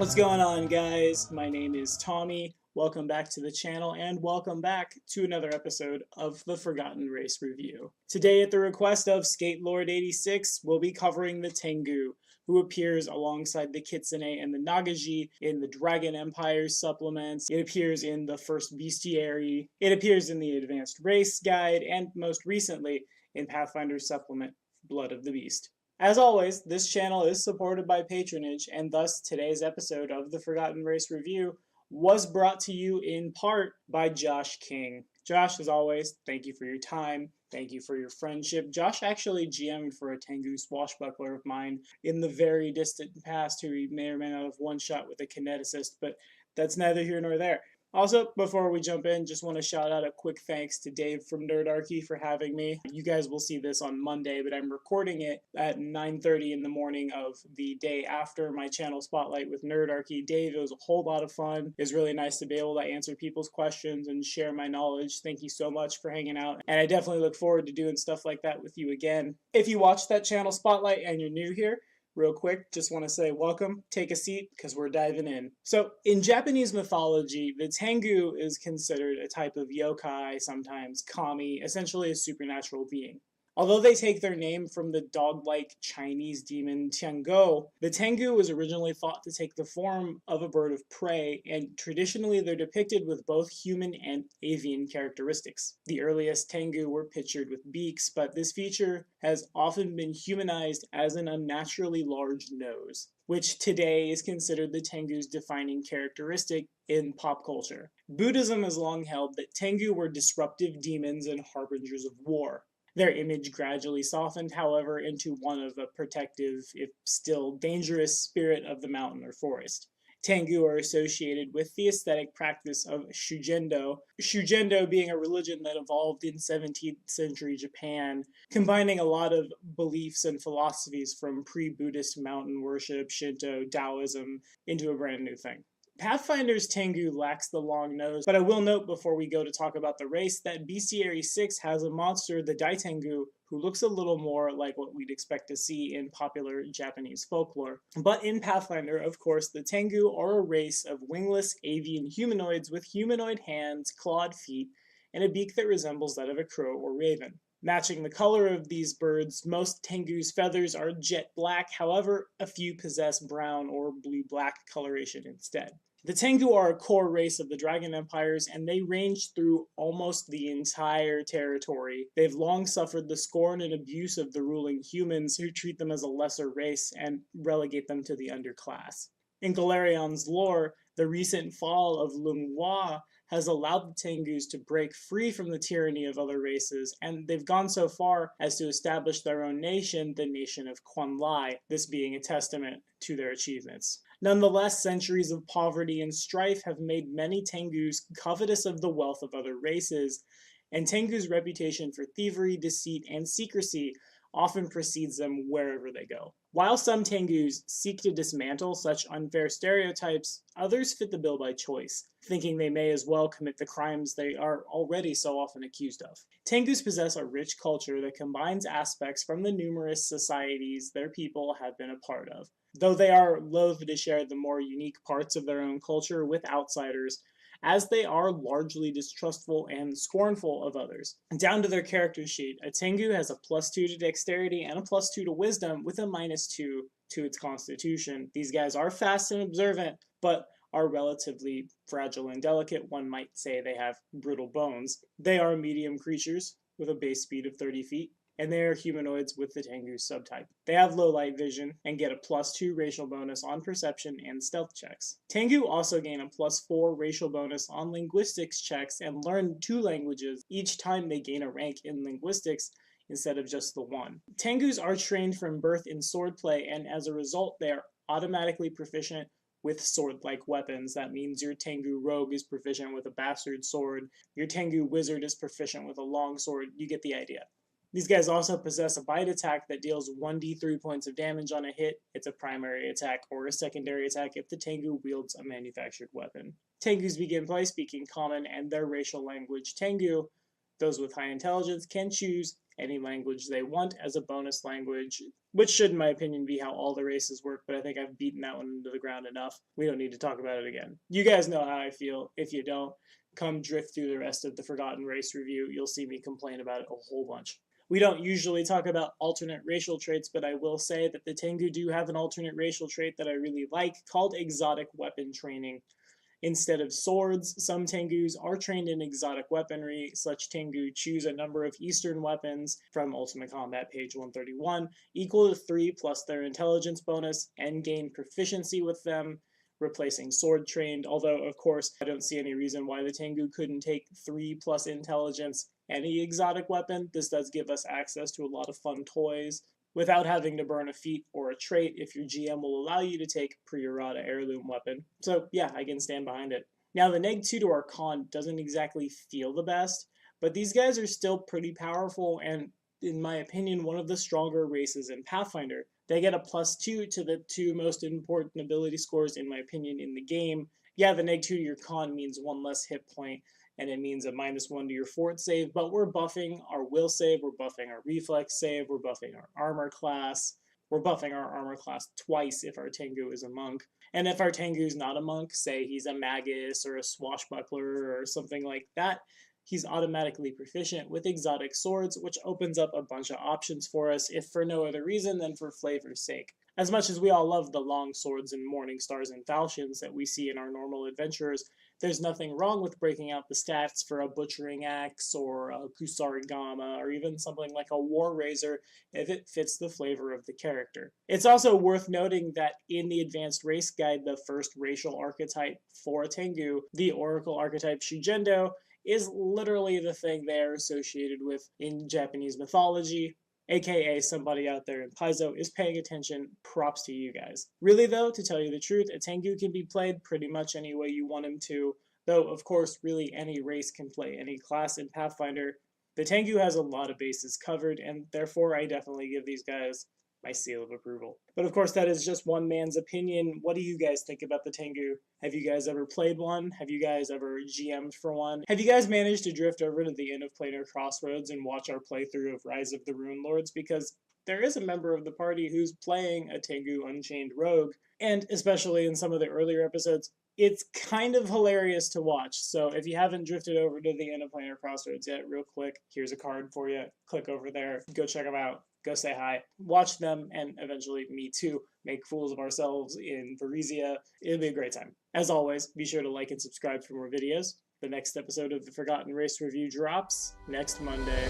What's going on, guys? My name is Tommy. Welcome back to the channel and welcome back to another episode of the Forgotten Race Review. Today, at the request of SkateLord86, we'll be covering the Tengu, who appears alongside the Kitsune and the Nagaji in the Dragon Empire supplements. It appears in the first bestiary. It appears in the Advanced Race Guide, and most recently in Pathfinder's supplement, Blood of the Beast. As always, this channel is supported by patronage, and thus today's episode of the Forgotten Race Review was brought to you in part by Josh King. Josh, as always, thank you for your time. Thank you for your friendship. Josh actually GM'd for a Tengu swashbuckler of mine in the very distant past who he may or may not have one-shot with a kineticist, but that's neither here nor there. Also, before we jump in, just want to shout out a quick thanks to Dave from Nerdarchy for having me. You guys will see this on Monday, but I'm recording it at 9:30 in the morning of the day after my channel spotlight with Nerdarchy. Dave, it was a whole lot of fun. It was really nice to be able to answer people's questions and share my knowledge. Thank you so much for hanging out, and I definitely look forward to doing stuff like that with you again. If you watched that channel spotlight and you're new here, real quick, just want to say welcome, take a seat, because we're diving in. So, in Japanese mythology, the Tengu is considered a type of yokai, sometimes kami, essentially a supernatural being. Although they take their name from the dog-like Chinese demon Tengu, the Tengu was originally thought to take the form of a bird of prey, and traditionally they're depicted with both human and avian characteristics. The earliest Tengu were pictured with beaks, but this feature has often been humanized as an unnaturally large nose, which today is considered the Tengu's defining characteristic in pop culture. Buddhism has long held that Tengu were disruptive demons and harbingers of war. Their image gradually softened, however, into one of a protective, if still dangerous, spirit of the mountain or forest. Tengu are associated with the aesthetic practice of shugendo, shugendo being a religion that evolved in 17th century Japan, combining a lot of beliefs and philosophies from pre-Buddhist mountain worship, Shinto, Taoism, into a brand new thing. Pathfinder's Tengu lacks the long nose, but I will note before we go to talk about the race that Bestiary 6 has a monster, the Daitengu, who looks a little more like what we'd expect to see in popular Japanese folklore. But in Pathfinder, of course, the Tengu are a race of wingless avian humanoids with humanoid hands, clawed feet, and a beak that resembles that of a crow or raven. Matching the color of these birds, most Tengu's feathers are jet black, however, a few possess brown or blue-black coloration instead. The Tengu are a core race of the Dragon Empires, and they range through almost the entire territory. They've long suffered the scorn and abuse of the ruling humans, who treat them as a lesser race and relegate them to the underclass. In Galerion's lore, the recent fall of Lunghua has allowed the Tengus to break free from the tyranny of other races, and they've gone so far as to establish their own nation, the nation of Quanlai, this being a testament to their achievements. Nonetheless, centuries of poverty and strife have made many Tengus covetous of the wealth of other races, and Tengu's reputation for thievery, deceit, and secrecy often precedes them wherever they go. While some Tengus seek to dismantle such unfair stereotypes, others fit the bill by choice, thinking they may as well commit the crimes they are already so often accused of. Tengus possess a rich culture that combines aspects from the numerous societies their people have been a part of. Though they are loath to share the more unique parts of their own culture with outsiders, as they are largely distrustful and scornful of others. Down to their character sheet, a Tengu has a +2 to dexterity and a +2 to wisdom with a -2 to its constitution. These guys are fast and observant, but are relatively fragile and delicate. One might say they have brittle bones. They are medium creatures with a base speed of 30 feet. And they are humanoids with the Tengu subtype. They have low light vision and get a +2 racial bonus on perception and stealth checks. Tengu also gain a +4 racial bonus on linguistics checks and learn 2 languages each time they gain a rank in linguistics instead of just the one. Tengus are trained from birth in swordplay, and as a result they are automatically proficient with sword-like weapons. That means your Tengu rogue is proficient with a bastard sword, your Tengu wizard is proficient with a long sword. You get the idea. These guys also possess a bite attack that deals 1d3 points of damage on a hit. It's a primary attack or a secondary attack if the Tengu wields a manufactured weapon. Tengus begin by speaking Common and their racial language Tengu. Those with high intelligence can choose any language they want as a bonus language, which should, in my opinion, be how all the races work, but I think I've beaten that one into the ground enough. We don't need to talk about it again. You guys know how I feel. If you don't, come drift through the rest of the Forgotten Race review. You'll see me complain about it a whole bunch. We don't usually talk about alternate racial traits, but I will say that the Tengu do have an alternate racial trait that I really like called exotic weapon training. Instead of swords, some Tengus are trained in exotic weaponry. Such Tengu choose a number of Eastern weapons from Ultimate Combat page 131, equal to 3 plus their intelligence bonus, and gain proficiency with them, replacing sword trained, although of course I don't see any reason why the Tengu couldn't take 3 plus intelligence any exotic weapon. This does give us access to a lot of fun toys without having to burn a feat or a trait if your GM will allow you to take pre-errata heirloom weapon. So yeah, I can stand behind it. Now the neg 2 to our con doesn't exactly feel the best, but these guys are still pretty powerful and, in my opinion, one of the stronger races in Pathfinder. They get a +2 to the 2 most important ability scores, in my opinion, in the game. Yeah, the neg 2 to your con means 1 less hit point, and it means a -1 to your fort save, but we're buffing our will save, we're buffing our reflex save, we're buffing our armor class, we're buffing our armor class twice if our Tengu is a monk. And if our Tengu is not a monk, say he's a magus or a swashbuckler or something like that, he's automatically proficient with exotic swords, which opens up a bunch of options for us, if for no other reason than for flavor's sake. As much as we all love the long swords and morning stars and falchions that we see in our normal adventurers, there's nothing wrong with breaking out the stats for a butchering axe or a kusarigama or even something like a war razor if it fits the flavor of the character. It's also worth noting that in the advanced race guide, the first racial archetype for a Tengu, the oracle archetype Shujendo, is literally the thing they are associated with in Japanese mythology, aka somebody out there in Paizo is paying attention. Props to you guys. Really though, to tell you the truth, a Tengu can be played pretty much any way you want him to, though of course really any race can play any class in Pathfinder. The Tengu has a lot of bases covered, and therefore I definitely give these guys my seal of approval. But of course that is just one man's opinion. What do you guys think about the Tengu? Have you guys ever played one? Have you guys ever GM'd for one? Have you guys managed to drift over to the Inn of Planar Crossroads and watch our playthrough of Rise of the Rune Lords? Because there is a member of the party who's playing a Tengu Unchained Rogue, and especially in some of the earlier episodes, it's kind of hilarious to watch. So if you haven't drifted over to the Inn of Planar Crossroads yet, real quick, here's a card for you. Click over there, go check them out. Go say hi, watch them, and eventually me too, make fools of ourselves in Varisia. It'll be a great time. As always, be sure to like and subscribe for more videos. The next episode of the Forgotten Race Review drops next Monday.